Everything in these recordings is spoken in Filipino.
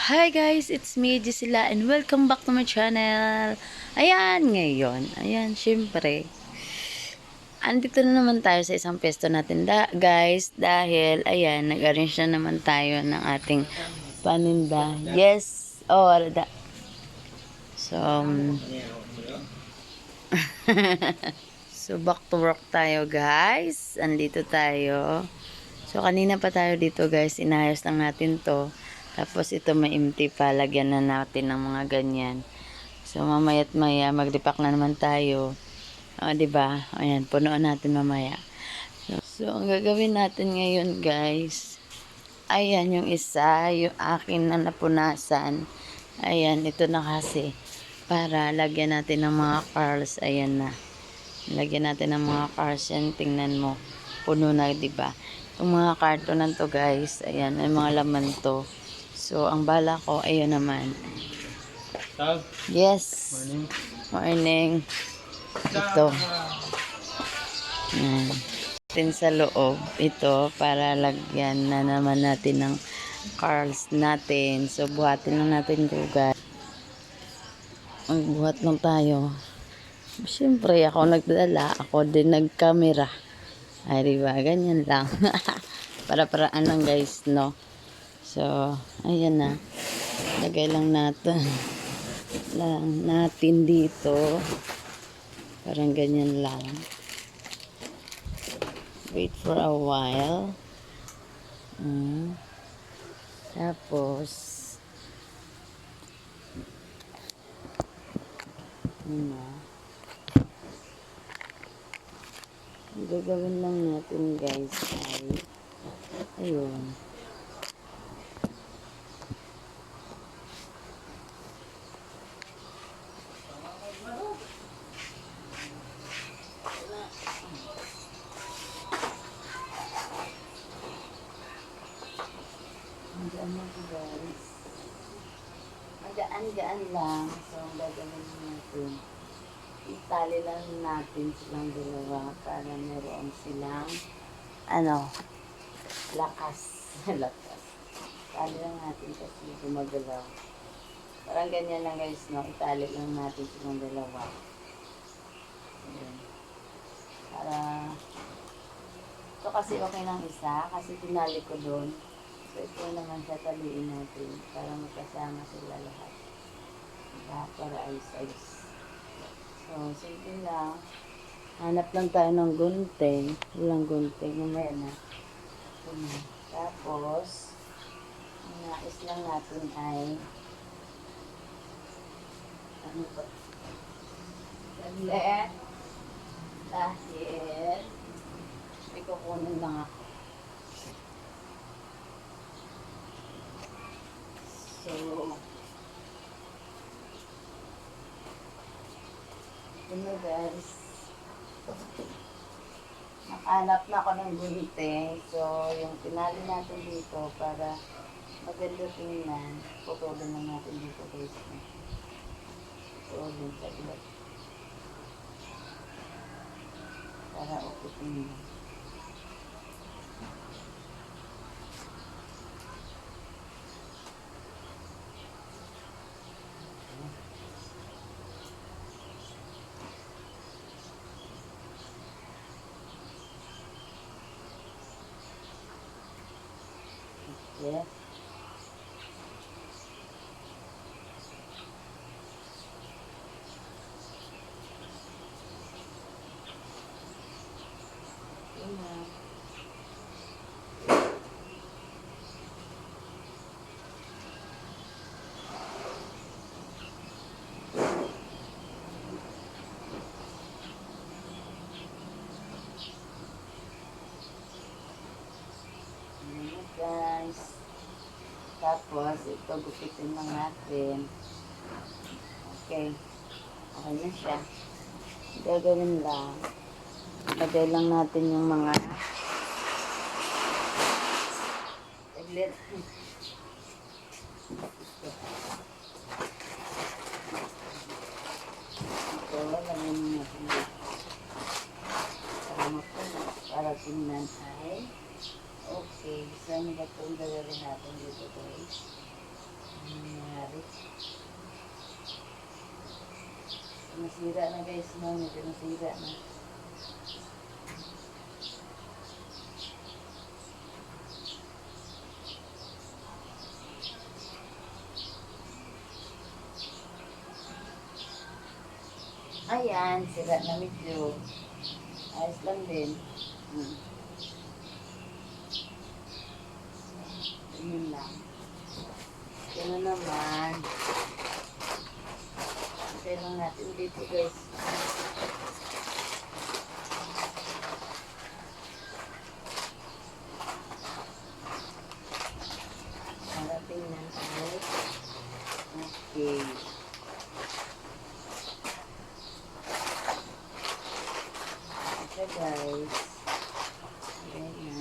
Hi guys, it's me, Gisela, and welcome back to my channel. Ayan, ngayon, syempre, andito na naman tayo sa isang pesto natin, guys, dahil, nag-arrange na naman tayo ng ating paninda. Yes, da. So, so back to work tayo, guys. Andito tayo. So, kanina pa tayo dito, guys. Inayos lang natin to. Tapos, ito may empty pa. Lagyan na natin ng mga ganyan. So, mamaya't maya, magdipak na naman tayo. O, diba? Ayan, punuan natin mamaya. So, ang gagawin natin ngayon, guys, ayan yung isa, yung akin na napunasan. Ayan, ito na kasi. Para lagyan natin ng mga curls. Ayan na. Lagyan natin ng mga cars yan. Tingnan mo. Puno na, diba? Itong mga kartonan to, guys. Ayan, may mga laman to. So, ang bala ko, ayun naman. Yes. Morning. Morning. Ito. Ayan. Ayan sa loob. Ito, para lagyan na naman natin ng cars natin. So, buhatin lang natin ito, guys. Magbuhat lang tayo. Siyempre, ako nagdala. Ako din nagkamera. Ay, diba? Ganyan lang. Para-paraan lang, guys, no? So, ayan na. Lagay lang natin dito. Parang ganyan lang. Wait for a while. Tapos, ang gagawin lang natin, guys, ay ayun. Guys. Magaan-gaan lang. So, ang gagawin natin, itali lang natin silang dalawa para meron silang lakas. Lakas. Itali lang natin kasi gumagalaw. Parang ganyan lang, guys, no? Itali lang natin silang dalawa. Ayan. Para ito kasi okay ng isa kasi tinali ko doon. So, ito naman siya taliin natin para magkasama sila lahat. Diba? Para ayos-ayos. So, simple lang. Hanap lang tayo ng gunting. Walang gunting. Mamaya na. Tapos, ang nais lang natin ay ano ba? Saglit. Dahil may kukunin lang ako. So, ito guys. Nakahanap na ako ng gunting. So, yung tinali natin dito para maganda tingnan. Putulin na natin dito, guys. Putulin sa ilat. Para okay tingnan. Yes. Guys. Tapos, ito gupitin lang natin. Okay. Okay na siya. Gagawin lang. Lagay lang natin yung mga tablet. Ito, lagyan natin dito. Para mapuno. Para tingnan ay okay. Gusto nyo ba itong gagawin natin dito, guys? Nasira na guys, no? Medyo nasira na. Ayan, sira na medyo. Ayos lang din. Yun lang. Yan naman. Okay lang natin dito guys. Parating na tayo. Okay. Okay guys. Ayan na.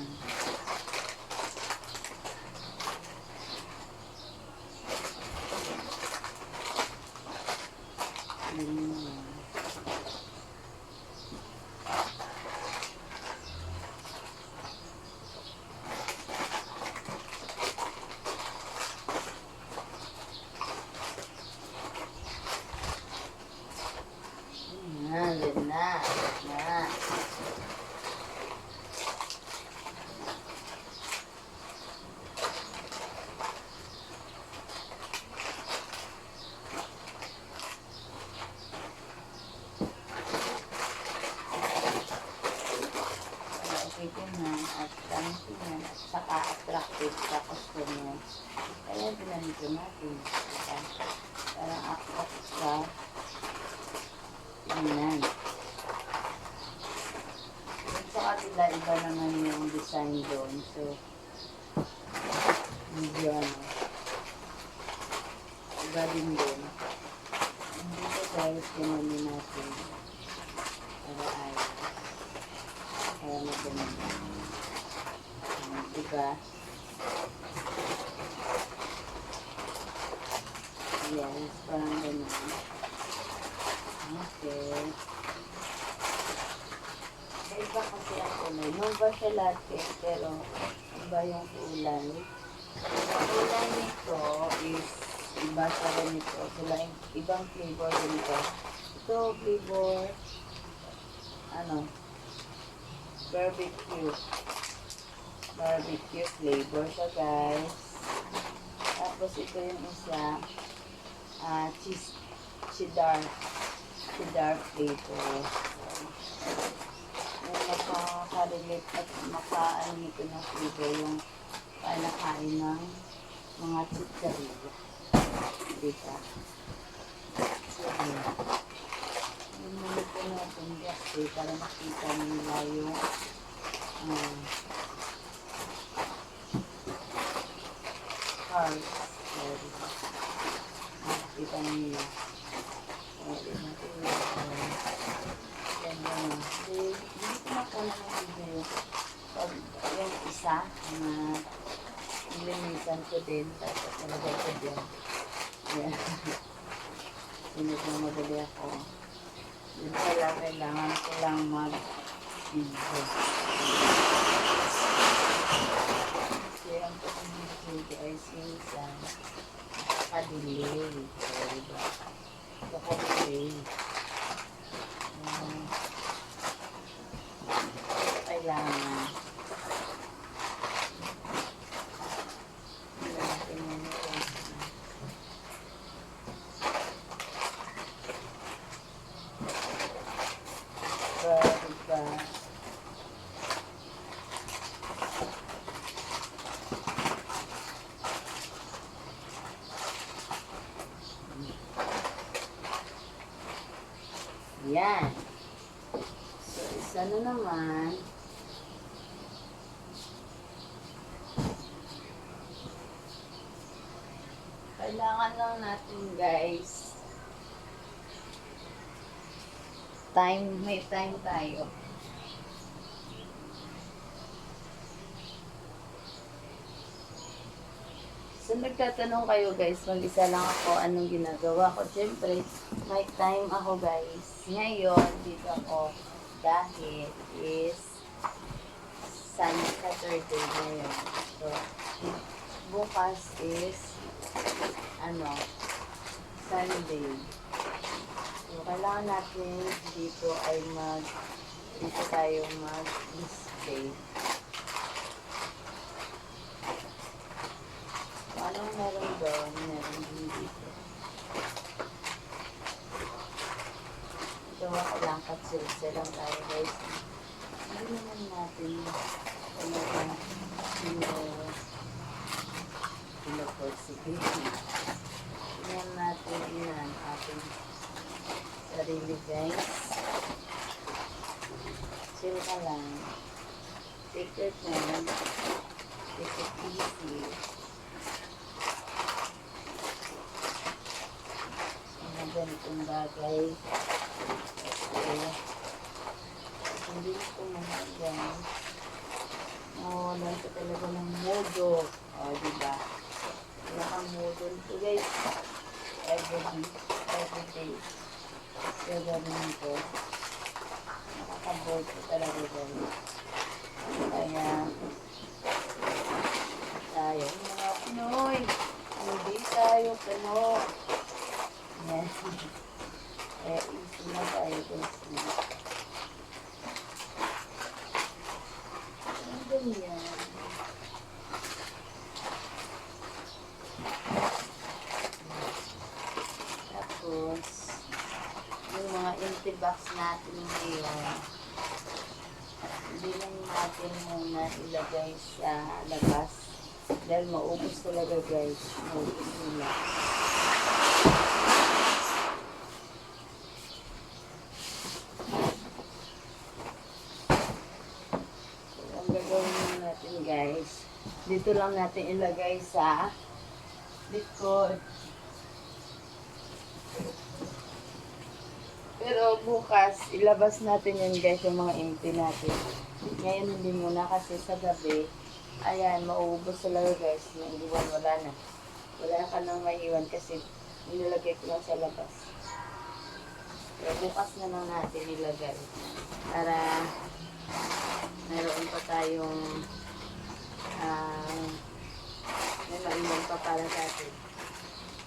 At tingnan at saka attractive sa customer. Kaya pinanito natin. Parang akot sa tingnan. Sa kabila, iba naman yung design doon. So, medyo iba din doon. Dito guys, ginanin natin. Para ayos. Para maganda. Diba? Yes, parang ganun. Okay. Iba kasi ang kulay. Nova siya latte, pero iba yung kulay. Ang kulay nito is iba sa ganito. Sila ibang flavor ganito. Ito flavor barbecue flavor siya guys. Tapos ito yung isa cheddar flavor. Yung makaka-relate at maka-ano nito ng flavor yung panakain ng mga chicharillo. Diba? So, yun naman po natin kasi para makita nila yung cars. Makikita nila. Hindi ko makala ng video. Pag yung isa na nilinisan ko din, tapos nalagay ko din. Yan. Hindi ko madali ako. Yun pala, kailangan ko lang mag-video. Kasi ang pag-video guys, minsan nakaka-delay. So, diba? Nakaka-delay. Kailangan. Diba? Yan. So, isa na naman. Kailangan lang natin guys. May time tayo. So, nagtatanong kayo guys, mag-isa lang ako, anong ginagawa ko. Siyempre, may time ako guys. Ngayon, dito ako dahil is Saturday ngayon. So, bukas is Sunday. So, kailangan natin dito ay dito tayo mag-display. So, anong meron doon? Meron din dito. Ito, lang katsilse lang tayo guys. Hindi naman natin talaga pinoporsipate. Tingnan natin yan ating sarili guys. Chill ka lang. Take your time. Take it easy. Mga ganitong bagay. Kasi hindi ko mahagyan. Nawalan ko talaga ng modo. O, diba? Wala kang modo nito guys. Every day. Kaya ganun ko. Nakaka-board ko talaga guys. Kaya tayo mga Pinoy. Hindi tayo Pinoy. Yan. Kaya easy na tayo guys. Ang ganyan. Tapos, yung mga empty box natin ngayon, hindi lang natin muna ilagay sa labas. Dahil maubos talaga guys. Maubos nila. So, ang gagawin natin guys, dito lang natin ilagay sa likod. Pero bukas, ilabas natin yun guys, yung mga empty natin. Ngayon hindi muna kasi sa gabi, ayan, mauubos talaga guys. Yung iwan, wala na. Wala ka nang maiwan kasi nilagay ko lang sa labas. Pero bukas na lang natin ilagay. Para meron pa tayong may maiwan pa para sa atin.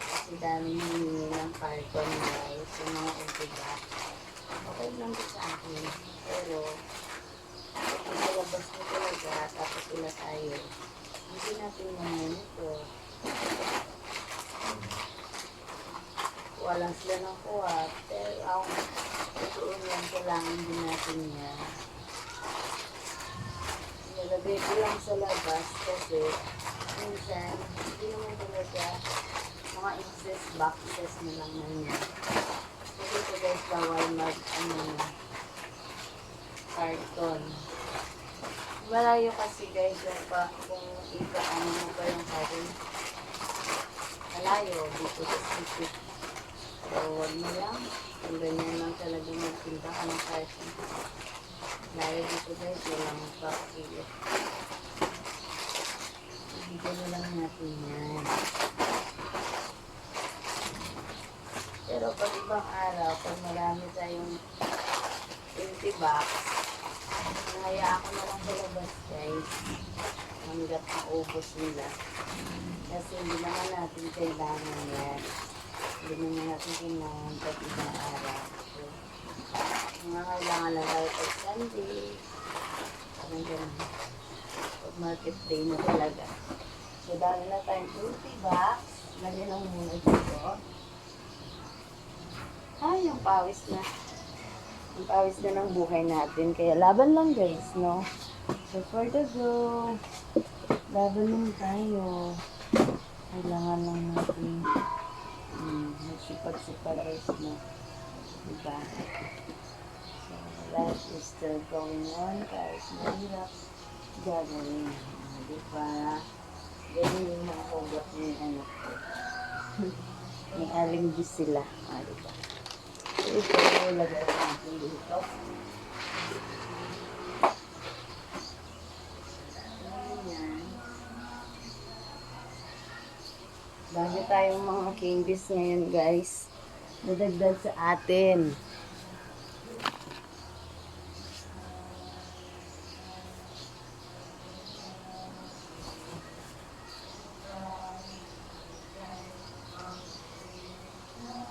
Kasi dami hiningi ng carton guys, yung mga empty box. Okay lang din sa akin. Pero, kung nalabas mo talaga, tapos sila tayo, hindi natin naman ito. Walang sila ng kuha. Pero, ang tutuunan ko lang, hindi natin yan. Nilagay ko lang sa labas kasi, minsan, hindi naman talaga mga excess boxes na lang na niya. Kasi ito guys, bawal carton. Malayo kasi guys, kung ipa-ano mo pa yung carton, malayo, dito sa city. So, wag mo lang. Kung ganyan lang talaga magtinda ka ng carton. Malayo dito guys, walang pakilo. Ibigyan na lang natin yan. Pero pag ibang araw, pag marami tayong empty box, nahayaan ko na lang sa labas guys, hanggat maubos nila. Kasi hindi naman natin kailangan yan. Hindi naman natin kailangan pag ibang araw. So, mga kailangan lang tayo pag Sunday, parang ganun. Pag market day na talaga. So, dami na tayong empty box. Lagyan lang muna dito. Ay, yung pawis na. Yung pawis na ng buhay natin. Kaya laban lang guys, no? So for the go, laban lang tayo. Kailangan lang natin magsipag-sipag guys, no? Diba? So life is still going on. Kahit mahirap gagawin. Diba? Ganyan yung mga hugot yung ano ko. May allergies sila. Diba? Ito, lagay natin dito. Ayan. Dami tayong mga candies ngayon, guys. Dadagdag sa atin.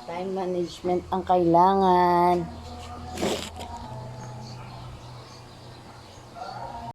Time management ang kailangan.